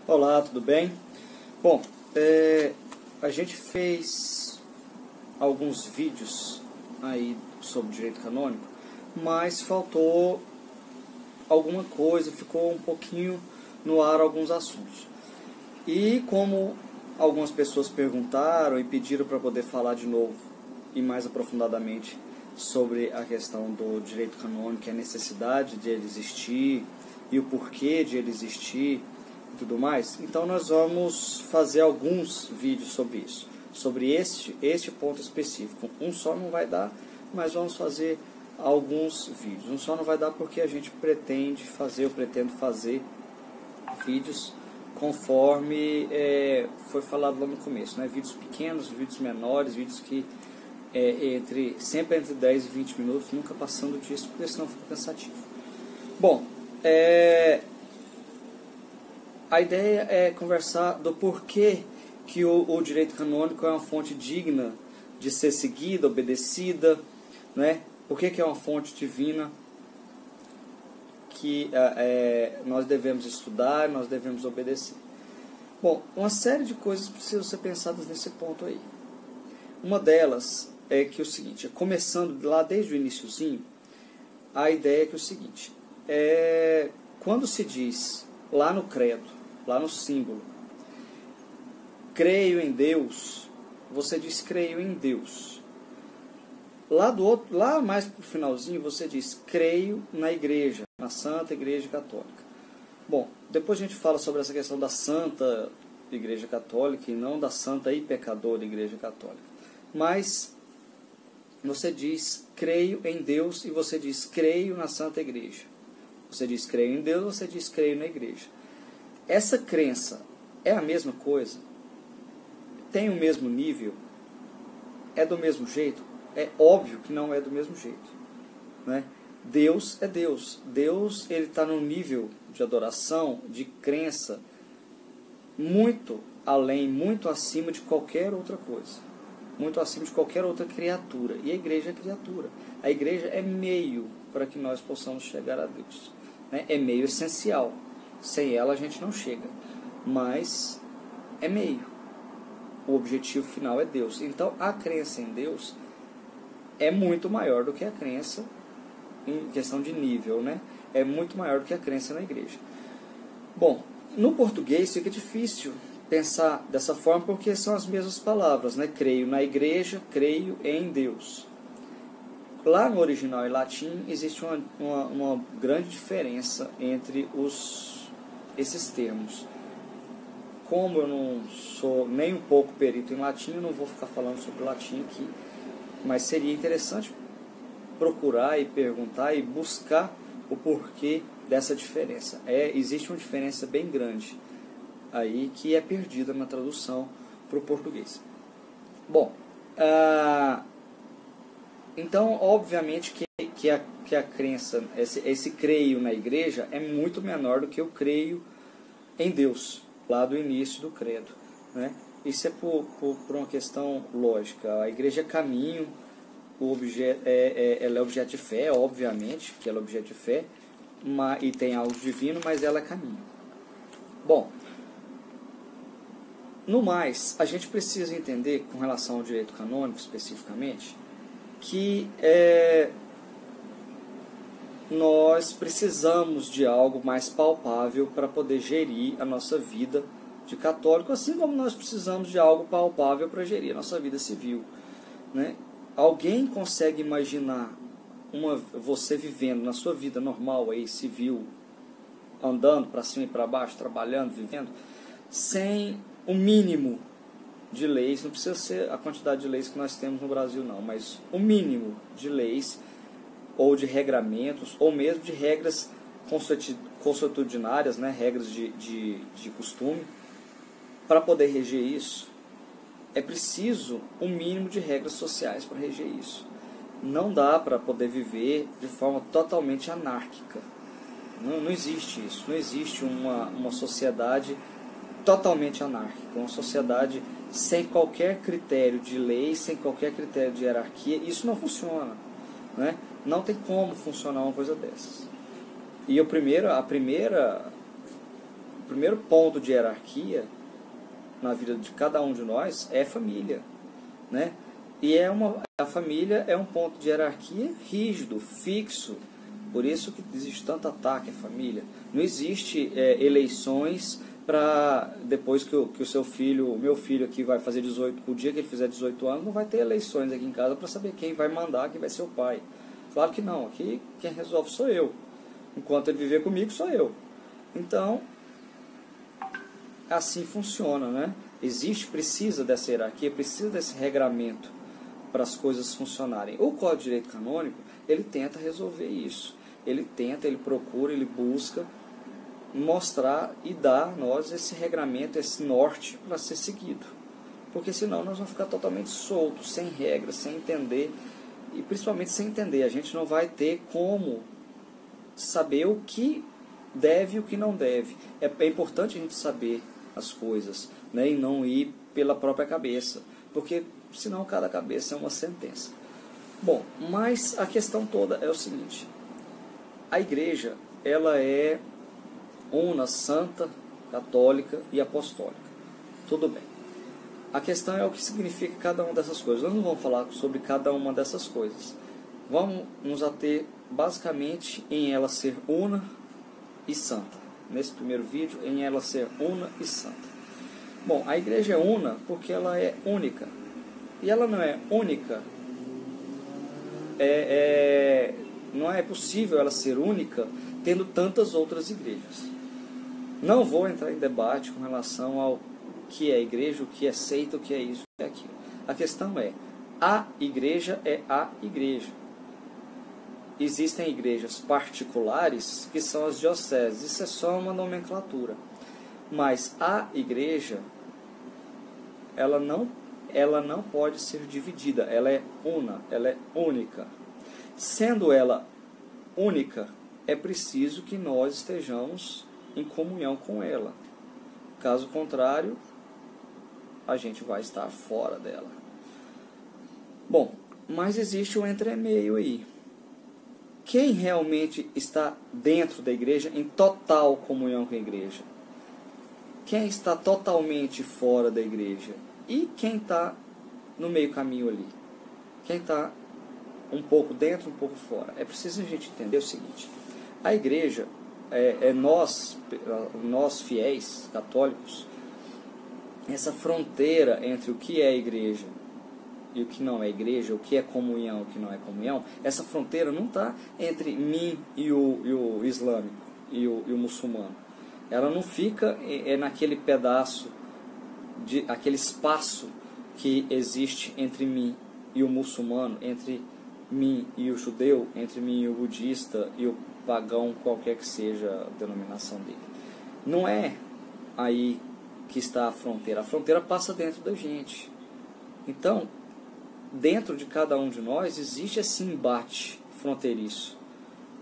Olá, tudo bem? Bom, a gente fez alguns vídeos aí sobre direito canônico, mas faltou alguma coisa, ficou um pouquinho no ar alguns assuntos. E como algumas pessoas perguntaram e pediram para poder falar de novo e mais aprofundadamente sobre a questão do direito canônico, a necessidade de ele existir e o porquê de ele existir e tudo mais, então nós vamos fazer alguns vídeos sobre isso, sobre este ponto específico. Um só não vai dar, mas vamos fazer alguns vídeos. Um só não vai dar porque a gente pretendo fazer vídeos conforme foi falado lá no começo, né? Vídeos pequenos, vídeos menores, vídeos que sempre entre 10 e 20 minutos, nunca passando disso, porque senão fica cansativo. Bom, a ideia é conversar do porquê que o direito canônico é uma fonte digna de ser seguida, obedecida, né? Por que é uma fonte divina que nós devemos estudar, nós devemos obedecer. Bom, uma série de coisas precisam ser pensadas nesse ponto aí. Uma delas é que o seguinte, começando lá desde o iniciozinho, a ideia é que o seguinte, quando se diz lá no credo, lá no símbolo, creio em Deus, você diz creio em Deus. Lá mais para o finalzinho você diz creio na igreja, na Santa Igreja Católica. Bom, depois a gente fala sobre essa questão da Santa Igreja Católica e não da Santa e Pecadora Igreja Católica. Mas você diz creio em Deus e você diz creio na Santa Igreja. Você diz creio em Deus, você diz creio na igreja. Essa crença é a mesma coisa? Tem o mesmo nível? É do mesmo jeito? É óbvio que não é do mesmo jeito, né? Deus é Deus. Deus ele está num nível de adoração, de crença, muito além, muito acima de qualquer outra coisa. Muito acima de qualquer outra criatura. E a igreja é criatura. A igreja é meio para que nós possamos chegar a Deus, né? É meio essencial. Sem ela a gente não chega. Mas é meio. O objetivo final é Deus. Então a crença em Deus é muito maior do que a crença em questão de nível, né? É muito maior do que a crença na igreja. Bom, no português fica difícil pensar dessa forma porque são as mesmas palavras, né? Creio na igreja, creio em Deus. Lá no original em latim existe uma grande diferença entre esses termos. Como eu não sou nem um pouco perito em latim, eu não vou ficar falando sobre latim aqui, mas seria interessante procurar e perguntar e buscar o porquê dessa diferença. Existe uma diferença bem grande aí que é perdida na tradução para o português. Bom, então obviamente que a crença, esse creio na igreja é muito menor do que eu creio em Deus, lá do início do credo, né? Isso é por uma questão lógica. A igreja é caminho, ela é objeto de fé, obviamente que ela é objeto de fé, e tem algo divino, mas ela é caminho. Bom, no mais, a gente precisa entender, com relação ao direito canônico especificamente, que nós precisamos de algo mais palpável para poder gerir a nossa vida de católico, assim como nós precisamos de algo palpável para gerir a nossa vida civil, né? Alguém consegue imaginar você vivendo na sua vida normal, aí, civil, andando para cima e para baixo, trabalhando, vivendo, sem o mínimo de leis? Não precisa ser a quantidade de leis que nós temos no Brasil, não, mas o mínimo de leis ou de regramentos, ou mesmo de regras consuetudinárias, né, regras de costume. Para poder reger isso, é preciso um mínimo de regras sociais para reger isso. Não dá para poder viver de forma totalmente anárquica. Não existe isso. Não existe uma sociedade totalmente anárquica. Uma sociedade sem qualquer critério de lei, sem qualquer critério de hierarquia. Isso não funciona, né? Não tem como funcionar uma coisa dessas. E a primeira primeiro ponto de hierarquia na vida de cada um de nós é família, né? E a família é um ponto de hierarquia rígido, fixo. Por isso que existe tanto ataque à família. Não existe eleições para depois que o seu filho, o meu filho aqui vai fazer 18, o dia que ele fizer 18 anos, não vai ter eleições aqui em casa para saber quem vai mandar, quem vai ser o pai. Claro que não, aqui quem resolve sou eu. Enquanto ele viver comigo, sou eu. Então, assim funciona, né? Precisa dessa hierarquia, precisa desse regramento para as coisas funcionarem. O Código de Direito Canônico, ele tenta resolver isso. Ele procura, ele busca mostrar e dar a nós esse regramento, esse norte para ser seguido. Porque senão nós vamos ficar totalmente soltos, sem regras, sem entender, e principalmente sem entender. A gente não vai ter como saber o que deve e o que não deve. É importante a gente saber as coisas, né, e não ir pela própria cabeça, porque senão cada cabeça é uma sentença. Bom, mas a questão toda é o seguinte: a igreja, ela é una, santa, católica e apostólica. Tudo bem. A questão é o que significa cada uma dessas coisas. Nós não vamos falar sobre cada uma dessas coisas. Vamos nos ater basicamente em ela ser una e santa. Nesse primeiro vídeo, em ela ser una e santa. Bom, a igreja é una porque ela é única. E ela não é única. Não é possível ela ser única tendo tantas outras igrejas. Não vou entrar em debate com relação ao que é igreja, o que é seita, o que é isso, o que é aquilo. A questão é, a igreja é a igreja. Existem igrejas particulares que são as dioceses. Isso é só uma nomenclatura. Mas a igreja, ela não pode ser dividida. Ela é una, ela é única. Sendo ela única, é preciso que nós estejamos em comunhão com ela. Caso contrário, a gente vai estar fora dela. Bom, mas existe um entremeio aí. Quem realmente está dentro da igreja, em total comunhão com a igreja? Quem está totalmente fora da igreja? E quem está no meio caminho ali? Quem está um pouco dentro, um pouco fora? É preciso a gente entender o seguinte: a igreja, nós fiéis católicos, essa fronteira entre o que é igreja e o que não é igreja, o que é comunhão e o que não é comunhão, essa fronteira não está entre mim e o islâmico e o muçulmano. Ela não fica naquele pedaço, aquele espaço que existe entre mim e o muçulmano, entre mim e o judeu, entre mim e o budista e o pagão, qualquer que seja a denominação dele. Não é aí que está a fronteira. A fronteira passa dentro da gente. Então, dentro de cada um de nós existe esse embate fronteiriço,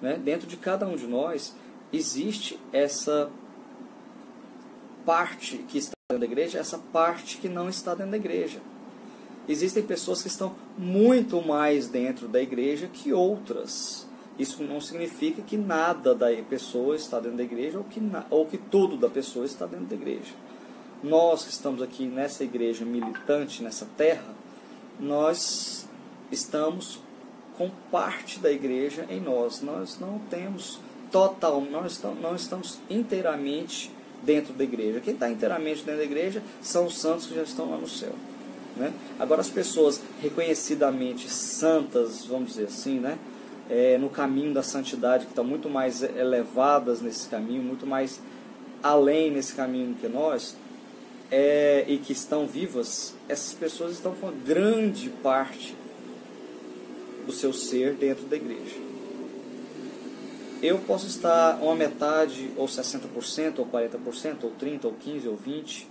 né? Dentro de cada um de nós existe essa parte que está dentro da igreja, essa parte que não está dentro da igreja. Existem pessoas que estão muito mais dentro da igreja que outras. Isso não significa que nada da pessoa está dentro da igreja ou que tudo da pessoa está dentro da igreja. Nós que estamos aqui nessa igreja militante, nessa terra, nós estamos com parte da igreja em nós. Nós não temos não estamos inteiramente dentro da igreja. Quem está inteiramente dentro da igreja são os santos que já estão lá no céu, né? Agora, as pessoas reconhecidamente santas, vamos dizer assim, né? No caminho da santidade, que estão muito mais elevadas nesse caminho, muito mais além nesse caminho que nós, e que estão vivas, essas pessoas estão com grande parte do seu ser dentro da igreja. Eu posso estar uma metade, ou 60%, ou 40%, ou 30%, ou 15%, ou 20%,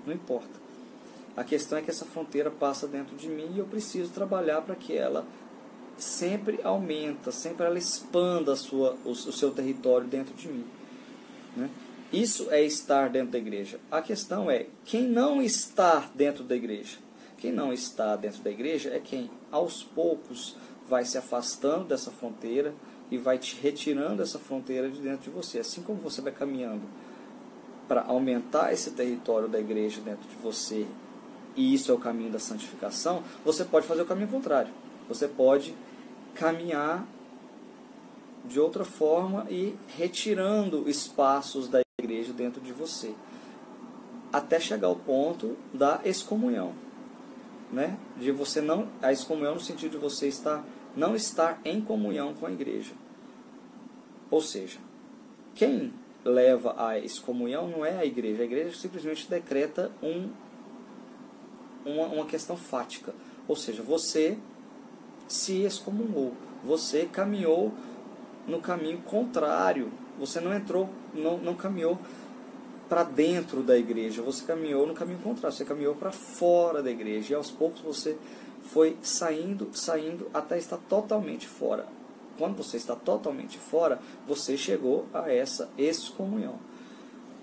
não importa. A questão é que essa fronteira passa dentro de mim e eu preciso trabalhar para que ela sempre aumenta, sempre ela expanda o seu território dentro de mim, né? Isso é estar dentro da igreja. A questão é, quem não está dentro da igreja? Quem não está dentro da igreja é quem, aos poucos, vai se afastando dessa fronteira e vai te retirando essa fronteira de dentro de você. Assim como você vai caminhando para aumentar esse território da igreja dentro de você, e isso é o caminho da santificação, você pode fazer o caminho contrário. Você pode caminhar de outra forma e retirando espaços da igreja dentro de você, até chegar ao ponto da excomunhão, né? De você não, a excomunhão no sentido de você não estar em comunhão com a igreja. Ou seja, quem leva à excomunhão não é a igreja simplesmente decreta uma questão fática. Ou seja, você se excomungou, você caminhou no caminho contrário, você não caminhou para dentro da igreja, você caminhou no caminho contrário, você caminhou para fora da igreja, e aos poucos você foi saindo até estar totalmente fora. Quando você está totalmente fora, você chegou a essa excomunhão.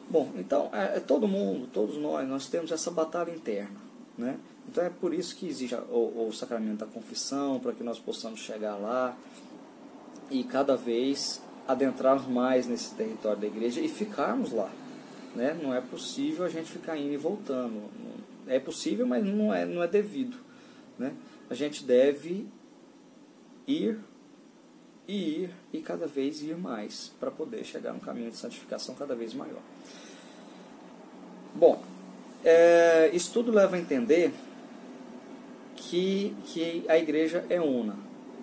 Bom, então, todos nós temos essa batalha interna, né? Então é por isso que existe o sacramento da confissão, para que nós possamos chegar lá e cada vez adentrarmos mais nesse território da igreja e ficarmos lá, né? Não é possível a gente ficar indo e voltando. É possível, mas não é devido, né? A gente deve ir e cada vez ir mais para poder chegar num caminho de santificação cada vez maior. Bom, isso tudo leva a entender que a igreja é una,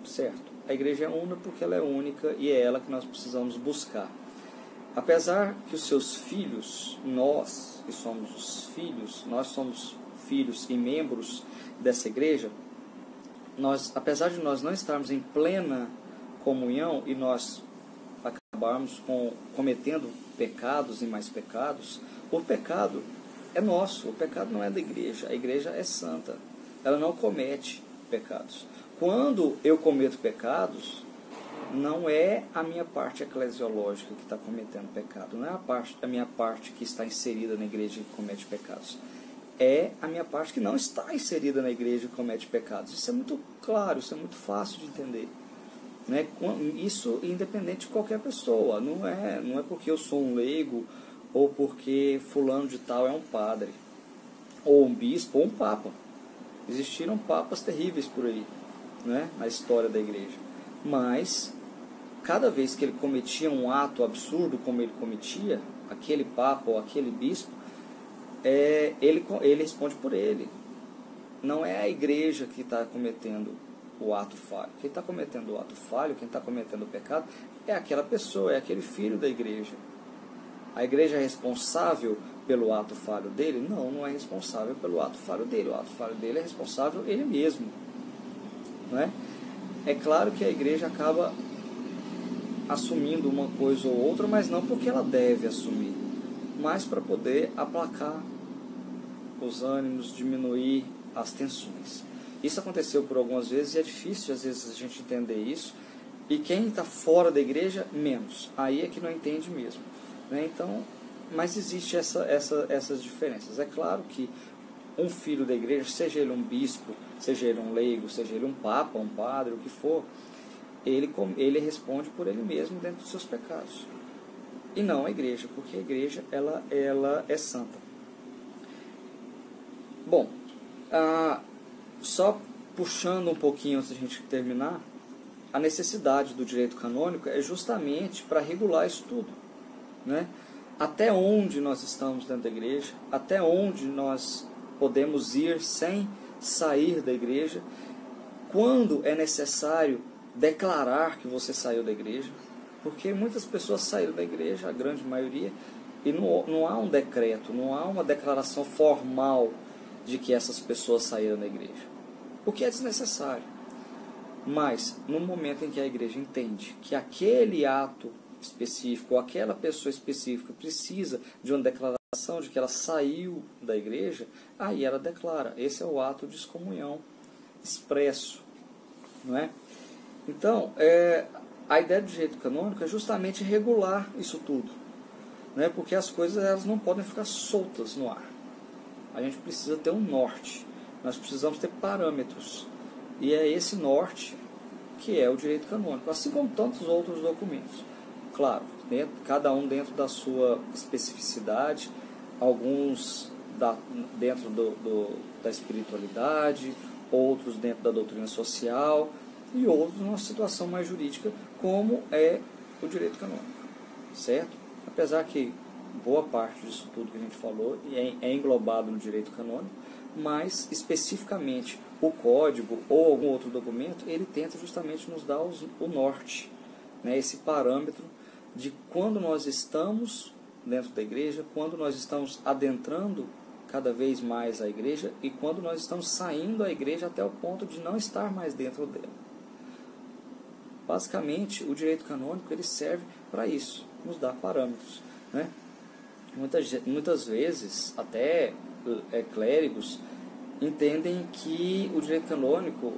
certo? A igreja é una porque ela é única e é ela que nós precisamos buscar. Apesar que os seus filhos, nós que somos os filhos, nós somos filhos e membros dessa igreja, apesar de nós não estarmos em plena comunhão e nós acabarmos cometendo pecados e mais pecados, o pecado é nosso, o pecado não é da igreja, a igreja é santa, ela não comete pecados. Quando eu cometo pecados, não é a minha parte eclesiológica que está cometendo pecado, não é a minha parte que está inserida na igreja que comete pecados, é a minha parte que não está inserida na igreja que comete pecados. Isso é muito claro, isso é muito fácil de entender, né? Isso independente de qualquer pessoa, não é porque eu sou um leigo ou porque fulano de tal é um padre, ou um bispo, ou um papa. Existiram papas terríveis por aí, né, na história da igreja. Mas, cada vez que ele cometia um ato absurdo como ele cometia, aquele papa ou aquele bispo, ele responde por ele. Não é a igreja que está cometendo o ato falho. Quem está cometendo o ato falho, quem está cometendo o pecado, é aquela pessoa, é aquele filho da igreja. A igreja é responsável pelo ato falho dele? Não é responsável pelo ato falho dele. O ato falho dele é responsável ele mesmo, não é? É claro que a igreja acaba assumindo uma coisa ou outra, mas não porque ela deve assumir, mas para poder aplacar os ânimos, diminuir as tensões. Isso aconteceu por algumas vezes e é difícil às vezes a gente entender isso, e quem está fora da igreja, menos. Aí é que não entende mesmo, né? Então, mas existe essas diferenças. É claro que um filho da igreja, seja ele um bispo, seja ele um leigo, seja ele um papa, um padre, o que for, ele responde por ele mesmo dentro dos seus pecados. E não a igreja, porque a igreja ela é santa. Bom, só puxando um pouquinho antes de a gente terminar, a necessidade do direito canônico é justamente para regular isso tudo, né? Até onde nós estamos dentro da igreja, até onde nós podemos ir sem sair da igreja, quando é necessário declarar que você saiu da igreja, porque muitas pessoas saíram da igreja, a grande maioria, e não há um decreto, não há uma declaração formal de que essas pessoas saíram da igreja, o que é desnecessário. Mas, no momento em que a igreja entende que aquele ato específico, ou aquela pessoa específica precisa de uma declaração de que ela saiu da igreja, aí ela declara. Esse é o ato de excomunhão expresso, não é? Então, a ideia do direito canônico é justamente regular isso tudo, né? Porque as coisas elas não podem ficar soltas no ar. A gente precisa ter um norte, nós precisamos ter parâmetros, e é esse norte que é o direito canônico, assim como tantos outros documentos. Claro, cada um dentro da sua especificidade, alguns dentro da espiritualidade, outros dentro da doutrina social e outros numa situação mais jurídica, como é o direito canônico, certo? Apesar que boa parte disso tudo que a gente falou é englobado no direito canônico, mas especificamente o código ou algum outro documento, ele tenta justamente nos dar o norte, né, esse parâmetro de quando nós estamos dentro da igreja, quando nós estamos adentrando cada vez mais a igreja e quando nós estamos saindo da igreja até o ponto de não estar mais dentro dela. Basicamente, o direito canônico ele serve para isso, nos dar parâmetros, né? Muitas vezes, até clérigos entendem que o direito canônico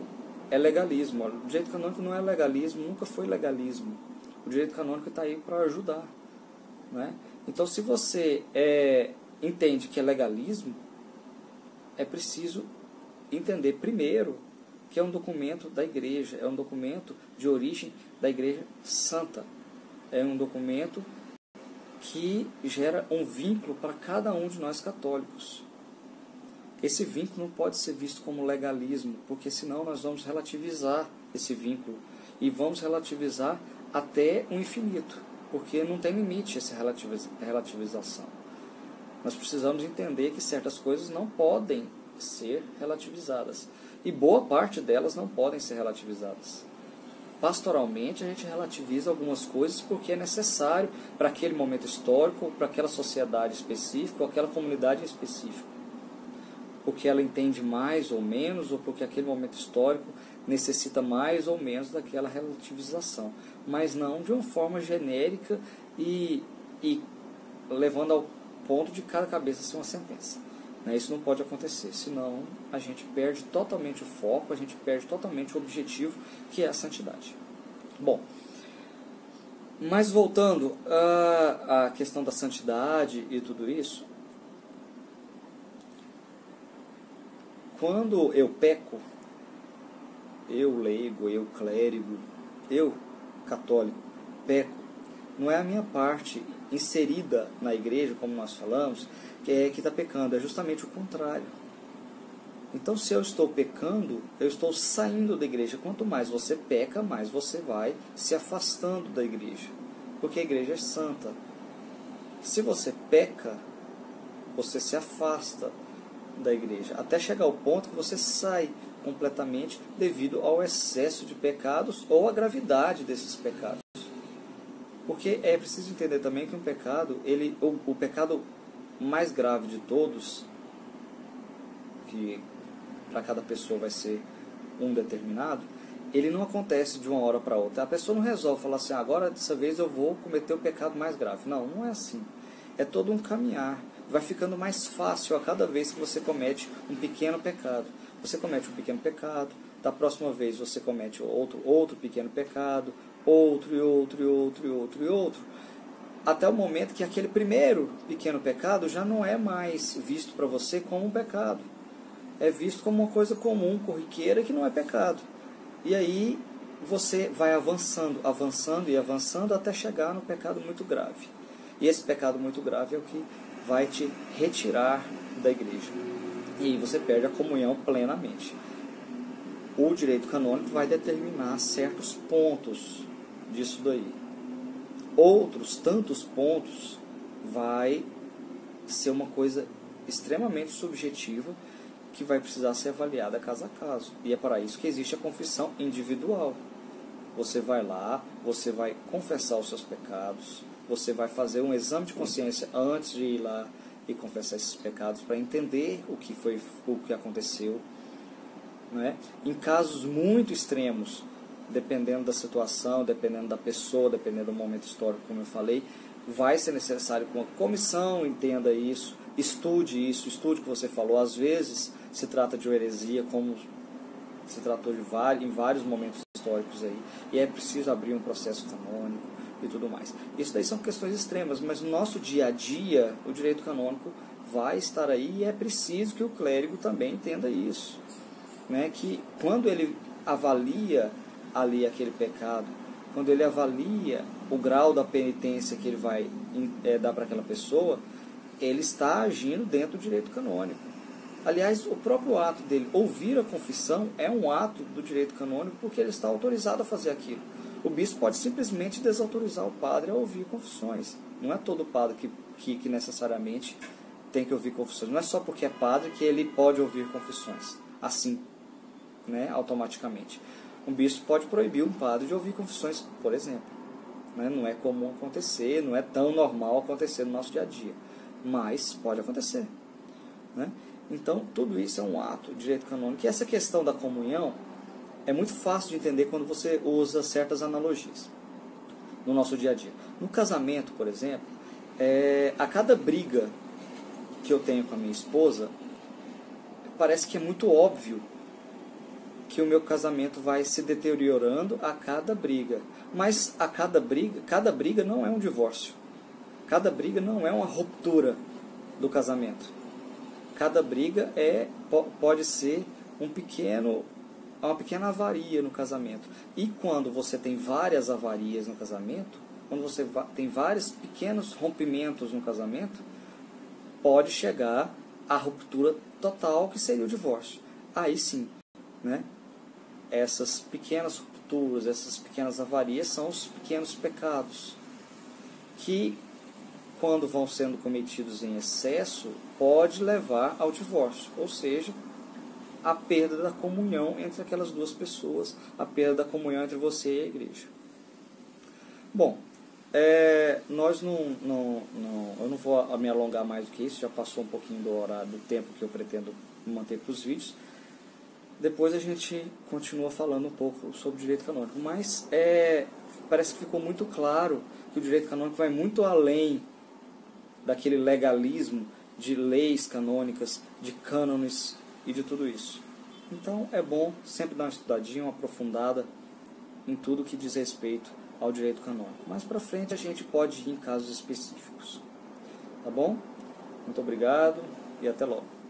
é legalismo. O direito canônico não é legalismo, nunca foi legalismo. O direito canônico está aí para ajudar, né? Então, se você entende que é legalismo, é preciso entender primeiro que é um documento da igreja, é um documento de origem da igreja santa, é um documento que gera um vínculo para cada um de nós católicos. Esse vínculo não pode ser visto como legalismo, porque senão nós vamos relativizar esse vínculo e vamos relativizar até o infinito, porque não tem limite essa relativização. Nós precisamos entender que certas coisas não podem ser relativizadas, e boa parte delas não podem ser relativizadas. Pastoralmente, a gente relativiza algumas coisas porque é necessário para aquele momento histórico, para aquela sociedade específica, ou aquela comunidade específica. Porque ela entende mais ou menos, ou porque aquele momento histórico necessita mais ou menos daquela relativização. Mas não de uma forma genérica e levando ao ponto de cada cabeça ser uma sentença. Isso não pode acontecer, senão a gente perde totalmente o foco, a gente perde totalmente o objetivo, que é a santidade. Bom, mas voltando à questão da santidade e tudo isso, quando eu peco, eu leigo, eu clérigo, eu católico, peco, não é a minha parte inserida na igreja, como nós falamos, que está pecando, é justamente o contrário. Então, se eu estou pecando, eu estou saindo da igreja. Quanto mais você peca, mais você vai se afastando da igreja, porque a igreja é santa. Se você peca, você se afasta da igreja, até chegar ao ponto que você sai completamente devido ao excesso de pecados ou à gravidade desses pecados. Porque é preciso entender também que um pecado, o pecado mais grave de todos, que para cada pessoa vai ser um determinado, ele não acontece de uma hora para outra. A pessoa não resolve falar assim, agora dessa vez eu vou cometer o pecado mais grave. Não, não é assim. É todo um caminhar. Vai ficando mais fácil a cada vez que você comete um pequeno pecado. Você comete um pequeno pecado, da próxima vez você comete outro pequeno pecado, outro e outro e outro e outro e outro, até o momento que aquele primeiro pequeno pecado já não é mais visto para você como um pecado. É visto como uma coisa comum, corriqueira, que não é pecado. E aí você vai avançando, avançando e avançando até chegar no pecado muito grave. E esse pecado muito grave é o que vai te retirar da igreja. E aí você perde a comunhão plenamente. O direito canônico vai determinar certos pontos disso daí. Outros tantos pontos vai ser uma coisa extremamente subjetiva que vai precisar ser avaliada caso a caso. E é para isso que existe a confissão individual. Você vai lá, você vai confessar os seus pecados, você vai fazer um exame de consciência antes de ir lá e confessar esses pecados para entender o que aconteceu, né? Em casos muito extremos, dependendo da situação, dependendo da pessoa, dependendo do momento histórico, como eu falei, vai ser necessário que uma comissão entenda isso, estude o que você falou. Às vezes se trata de uma heresia, como se tratou em vários momentos históricos aí, e é preciso abrir um processo canônico e tudo mais. Isso daí são questões extremas, mas no nosso dia a dia, o direito canônico vai estar aí, e é preciso que o clérigo também entenda isso, né? Que quando ele avalia ali aquele pecado, quando ele avalia o grau da penitência que ele vai dar para aquela pessoa, ele está agindo dentro do direito canônico. Aliás, o próprio ato dele ouvir a confissão é um ato do direito canônico porque ele está autorizado a fazer aquilo. O bispo pode simplesmente desautorizar o padre a ouvir confissões. Não é todo padre que necessariamente tem que ouvir confissões. Não é só porque é padre que ele pode ouvir confissões, assim, né, automaticamente. Um bispo pode proibir um padre de ouvir confissões, por exemplo. Né? Não é comum acontecer, não é tão normal acontecer no nosso dia a dia. Mas pode acontecer. Né? Então, tudo isso é um ato de direito canônico. E essa questão da comunhão é muito fácil de entender quando você usa certas analogias no nosso dia a dia. No casamento, por exemplo, a cada briga que eu tenho com a minha esposa, parece que é muito óbvio que o meu casamento vai se deteriorando a cada briga. Mas cada briga não é um divórcio. Cada briga não é uma ruptura do casamento. Cada briga pode ser uma pequena avaria no casamento. E quando você tem várias avarias no casamento, quando você tem vários pequenos rompimentos no casamento, pode chegar à ruptura total, que seria o divórcio. Aí sim, né? Essas pequenas rupturas, essas pequenas avarias são os pequenos pecados que, quando vão sendo cometidos em excesso, pode levar ao divórcio, ou seja, a perda da comunhão entre aquelas duas pessoas, a perda da comunhão entre você e a igreja. Bom, eu não vou me alongar mais do que isso, já passou um pouquinho do horário, do tempo que eu pretendo manter para os vídeos. Depois a gente continua falando um pouco sobre o direito canônico, mas parece que ficou muito claro que o direito canônico vai muito além daquele legalismo de leis canônicas, de cânones e de tudo isso. Então é bom sempre dar uma estudadinha, uma aprofundada em tudo que diz respeito ao direito canônico. Mais para frente a gente pode ir em casos específicos. Tá bom? Muito obrigado e até logo.